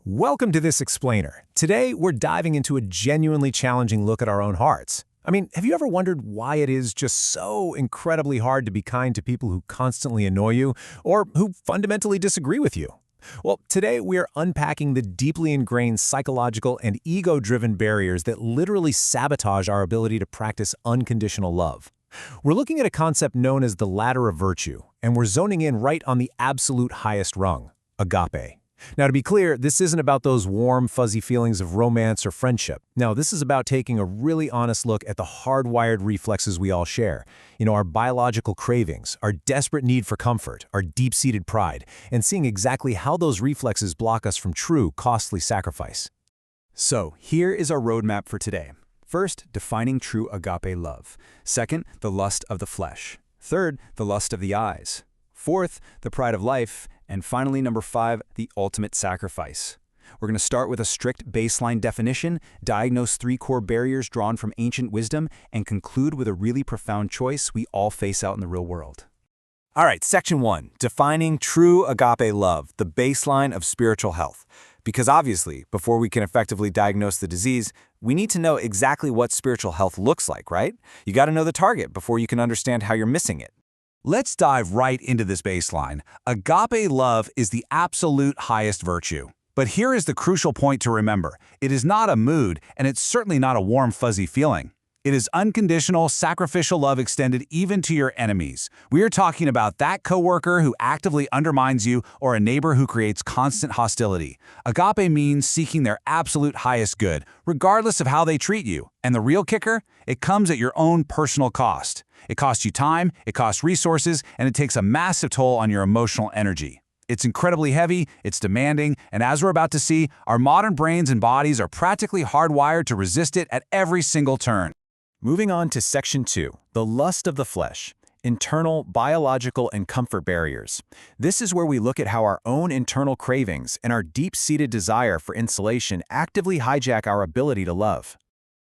Welcome to This Explainer. Today, we're diving into a genuinely challenging look at our own hearts. Have you ever wondered why it is just so incredibly hard to be kind to people who constantly annoy you or who fundamentally disagree with you? Well, today we're unpacking the deeply ingrained psychological and ego-driven barriers that literally sabotage our ability to practice unconditional love. We're looking at a concept known as the ladder of virtue, and we're zoning in right on the absolute highest rung, agape. Now, to be clear, this isn't about those warm, fuzzy feelings of romance or friendship. No, this is about taking a really honest look at the hardwired reflexes we all share. Our biological cravings, our desperate need for comfort, our deep-seated pride, and seeing exactly how those reflexes block us from true, costly sacrifice. So, here is our roadmap for today. First, defining true agape love. Second, the lust of the flesh. Third, the lust of the eyes. Fourth, the pride of life. And finally, number 5, the ultimate sacrifice. We're going to start with a strict baseline definition, diagnose 3 core barriers drawn from ancient wisdom, and conclude with a really profound choice we all face out in the real world. All right, section 1, defining true agape love, the baseline of spiritual health. Because obviously, before we can effectively diagnose the disease, we need to know exactly what spiritual health looks like, right? You got to know the target before you can understand how you're missing it. Let's dive right into this baseline. Agape love is the absolute highest virtue. But here is the crucial point to remember. It is not a mood, and it's certainly not a warm, fuzzy feeling. It is unconditional, sacrificial love extended even to your enemies. We are talking about that coworker who actively undermines you or a neighbor who creates constant hostility. Agape means seeking their absolute highest good, regardless of how they treat you. And the real kicker? It comes at your own personal cost. It costs you time, it costs resources, and it takes a massive toll on your emotional energy. It's incredibly heavy, it's demanding, and as we're about to see, our modern brains and bodies are practically hardwired to resist it at every single turn. Moving on to section 2, the lust of the flesh, internal, biological, and comfort barriers. This is where we look at how our own internal cravings and our deep-seated desire for insulation actively hijack our ability to love.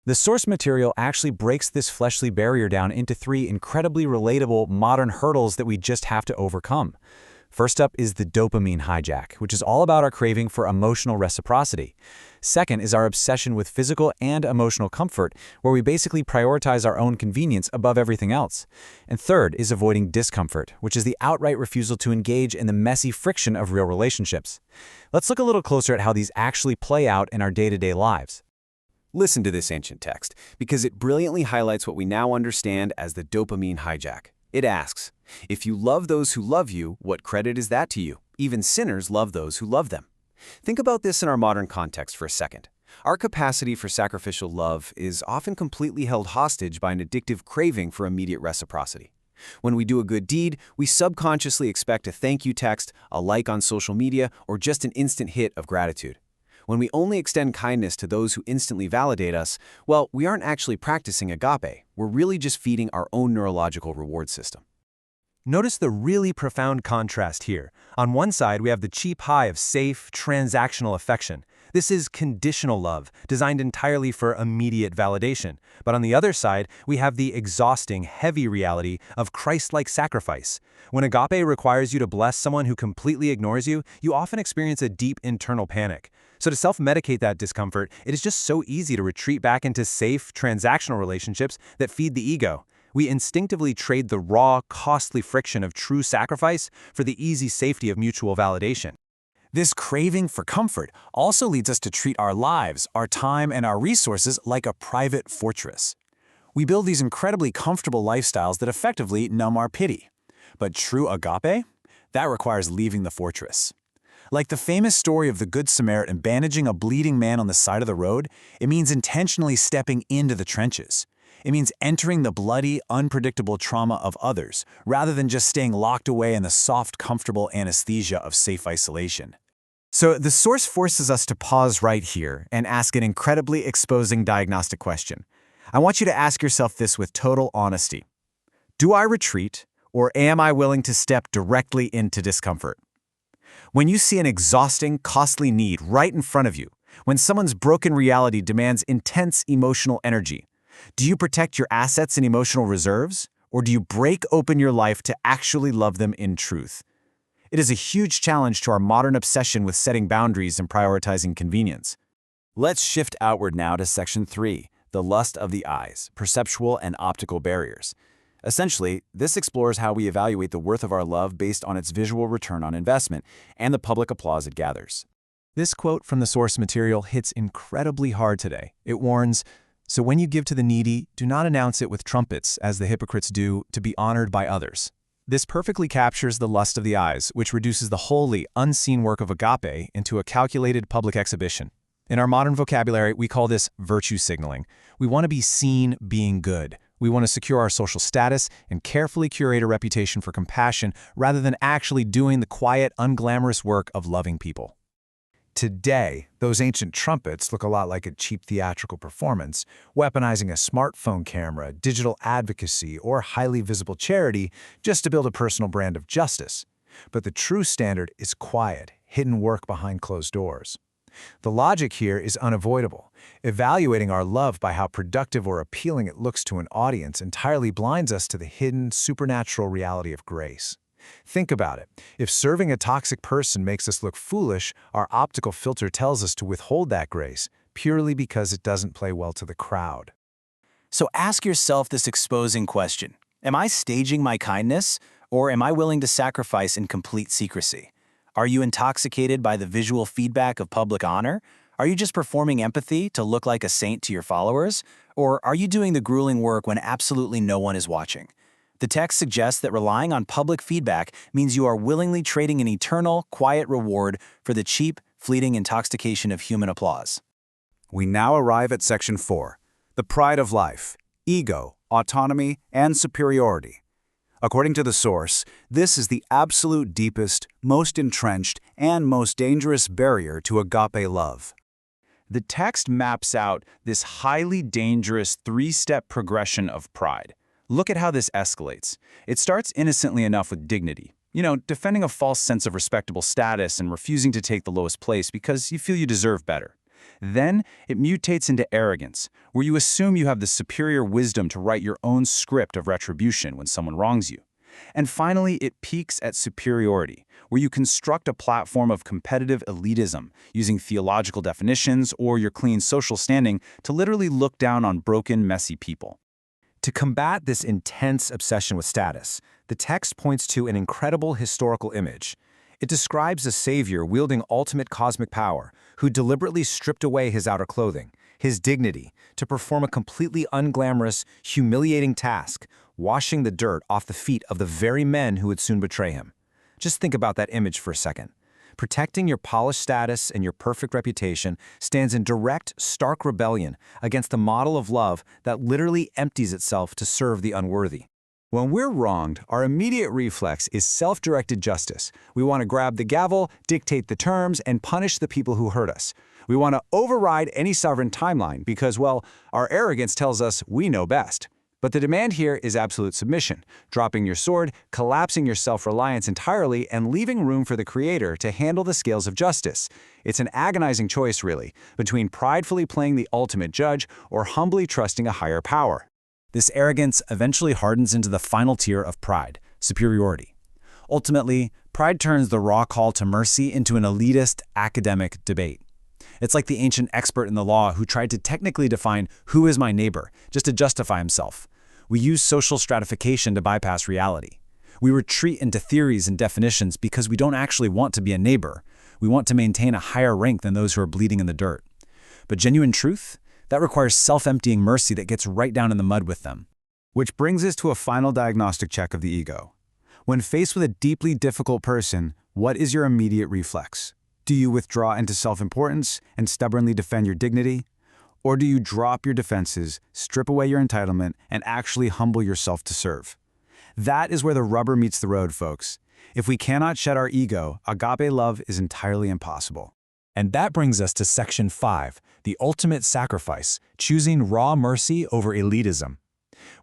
The source material actually breaks this fleshly barrier down into 3 incredibly relatable modern hurdles that we just have to overcome. First up is the dopamine hijack, which is all about our craving for emotional reciprocity. Second is our obsession with physical and emotional comfort, where we basically prioritize our own convenience above everything else. And third is avoiding discomfort, which is the outright refusal to engage in the messy friction of real relationships. Let's look a little closer at how these actually play out in our day-to-day lives. Listen to this ancient text, because it brilliantly highlights what we now understand as the dopamine hijack. It asks, if you love those who love you, what credit is that to you? Even sinners love those who love them. Think about this in our modern context for a second. Our capacity for sacrificial love is often completely held hostage by an addictive craving for immediate reciprocity. When we do a good deed, we subconsciously expect a thank you text, a like on social media, or just an instant hit of gratitude. When we only extend kindness to those who instantly validate us, well, we aren't actually practicing agape. We're really just feeding our own neurological reward system. Notice the really profound contrast here. On one side, we have the cheap high of safe, transactional affection. This is conditional love, designed entirely for immediate validation. But on the other side, we have the exhausting, heavy reality of Christ-like sacrifice. When agape requires you to bless someone who completely ignores you, you often experience a deep internal panic. So to self-medicate that discomfort, it is just so easy to retreat back into safe, transactional relationships that feed the ego. We instinctively trade the raw, costly friction of true sacrifice for the easy safety of mutual validation. This craving for comfort also leads us to treat our lives, our time, and our resources like a private fortress. We build these incredibly comfortable lifestyles that effectively numb our pity. But true agape? That requires leaving the fortress. Like the famous story of the Good Samaritan bandaging a bleeding man on the side of the road, it means intentionally stepping into the trenches. It means entering the bloody, unpredictable trauma of others, rather than just staying locked away in the soft, comfortable anesthesia of safe isolation. So the source forces us to pause right here and ask an incredibly exposing diagnostic question. I want you to ask yourself this with total honesty. Do I retreat, or am I willing to step directly into discomfort? When you see an exhausting, costly need right in front of you, when someone's broken reality demands intense emotional energy, do you protect your assets and emotional reserves, or do you break open your life to actually love them in truth? It is a huge challenge to our modern obsession with setting boundaries and prioritizing convenience. Let's shift outward now to Section 3, the lust of the eyes, perceptual and optical barriers. Essentially, this explores how we evaluate the worth of our love based on its visual return on investment and the public applause it gathers. This quote from the source material hits incredibly hard today. It warns, "So when you give to the needy, do not announce it with trumpets, as the hypocrites do, to be honored by others." This perfectly captures the lust of the eyes, which reduces the wholly unseen work of agape into a calculated public exhibition. In our modern vocabulary, we call this virtue signaling. We want to be seen being good. We want to secure our social status and carefully curate a reputation for compassion rather than actually doing the quiet, unglamorous work of loving people. Today, those ancient trumpets look a lot like a cheap theatrical performance, weaponizing a smartphone camera, digital advocacy, or highly visible charity just to build a personal brand of justice. But the true standard is quiet, hidden work behind closed doors. The logic here is unavoidable. Evaluating our love by how productive or appealing it looks to an audience entirely blinds us to the hidden, supernatural reality of grace. Think about it. If serving a toxic person makes us look foolish, our optical filter tells us to withhold that grace, purely because it doesn't play well to the crowd. So ask yourself this exposing question. Am I staging my kindness, or am I willing to sacrifice in complete secrecy? Are you intoxicated by the visual feedback of public honor? Are you just performing empathy to look like a saint to your followers? Or are you doing the grueling work when absolutely no one is watching? The text suggests that relying on public feedback means you are willingly trading an eternal, quiet reward for the cheap, fleeting intoxication of human applause. We now arrive at Section 4, the pride of life, ego, autonomy, and superiority. According to the source, this is the absolute deepest, most entrenched, and most dangerous barrier to agape love. The text maps out this highly dangerous three-step progression of pride. Look at how this escalates. It starts innocently enough with dignity. Defending a false sense of respectable status and refusing to take the lowest place because you feel you deserve better. Then it mutates into arrogance, where you assume you have the superior wisdom to write your own script of retribution when someone wrongs you. And finally, it peaks at superiority, where you construct a platform of competitive elitism, using theological definitions or your clean social standing to literally look down on broken, messy people. To combat this intense obsession with status, the text points to an incredible historical image. It describes a savior wielding ultimate cosmic power who deliberately stripped away his outer clothing, his dignity, to perform a completely unglamorous, humiliating task, washing the dirt off the feet of the very men who would soon betray him. Just think about that image for a second. Protecting your polished status and your perfect reputation stands in direct, stark rebellion against the model of love that literally empties itself to serve the unworthy. When we're wronged, our immediate reflex is self-directed justice. We want to grab the gavel, dictate the terms, and punish the people who hurt us. We want to override any sovereign timeline because, well, our arrogance tells us we know best. But the demand here is absolute submission, dropping your sword, collapsing your self-reliance entirely, and leaving room for the Creator to handle the scales of justice. It's an agonizing choice, really, between pridefully playing the ultimate judge or humbly trusting a higher power. This arrogance eventually hardens into the final tier of pride, superiority. Ultimately, pride turns the raw call to mercy into an elitist, academic debate. It's like the ancient expert in the law who tried to technically define who is my neighbor, just to justify himself. We use social stratification to bypass reality. We retreat into theories and definitions because we don't actually want to be a neighbor. We want to maintain a higher rank than those who are bleeding in the dirt. But genuine truth? That requires self-emptying mercy that gets right down in the mud with them. Which brings us to a final diagnostic check of the ego. When faced with a deeply difficult person, what is your immediate reflex? Do you withdraw into self-importance and stubbornly defend your dignity? Or do you drop your defenses, strip away your entitlement, and actually humble yourself to serve? That is where the rubber meets the road, folks. If we cannot shed our ego, agape love is entirely impossible. And that brings us to Section 5, the ultimate sacrifice, choosing raw mercy over elitism.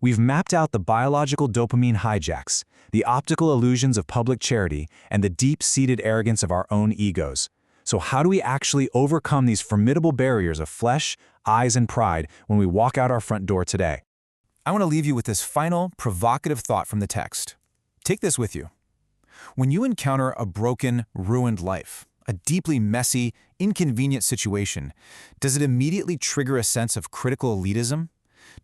We've mapped out the biological dopamine hijacks, the optical illusions of public charity, and the deep-seated arrogance of our own egos. So how do we actually overcome these formidable barriers of flesh, eyes, and pride when we walk out our front door today? I want to leave you with this final, provocative thought from the text. Take this with you. When you encounter a broken, ruined life, a deeply messy, inconvenient situation, does it immediately trigger a sense of critical elitism?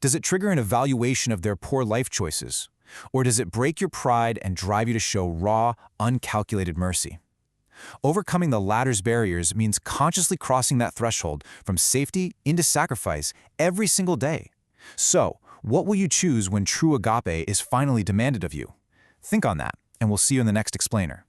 Does it trigger an evaluation of their poor life choices? Or does it break your pride and drive you to show raw, uncalculated mercy? Overcoming the latter's barriers means consciously crossing that threshold from safety into sacrifice every single day. So, what will you choose when true agape is finally demanded of you? Think on that, and we'll see you in the next explainer.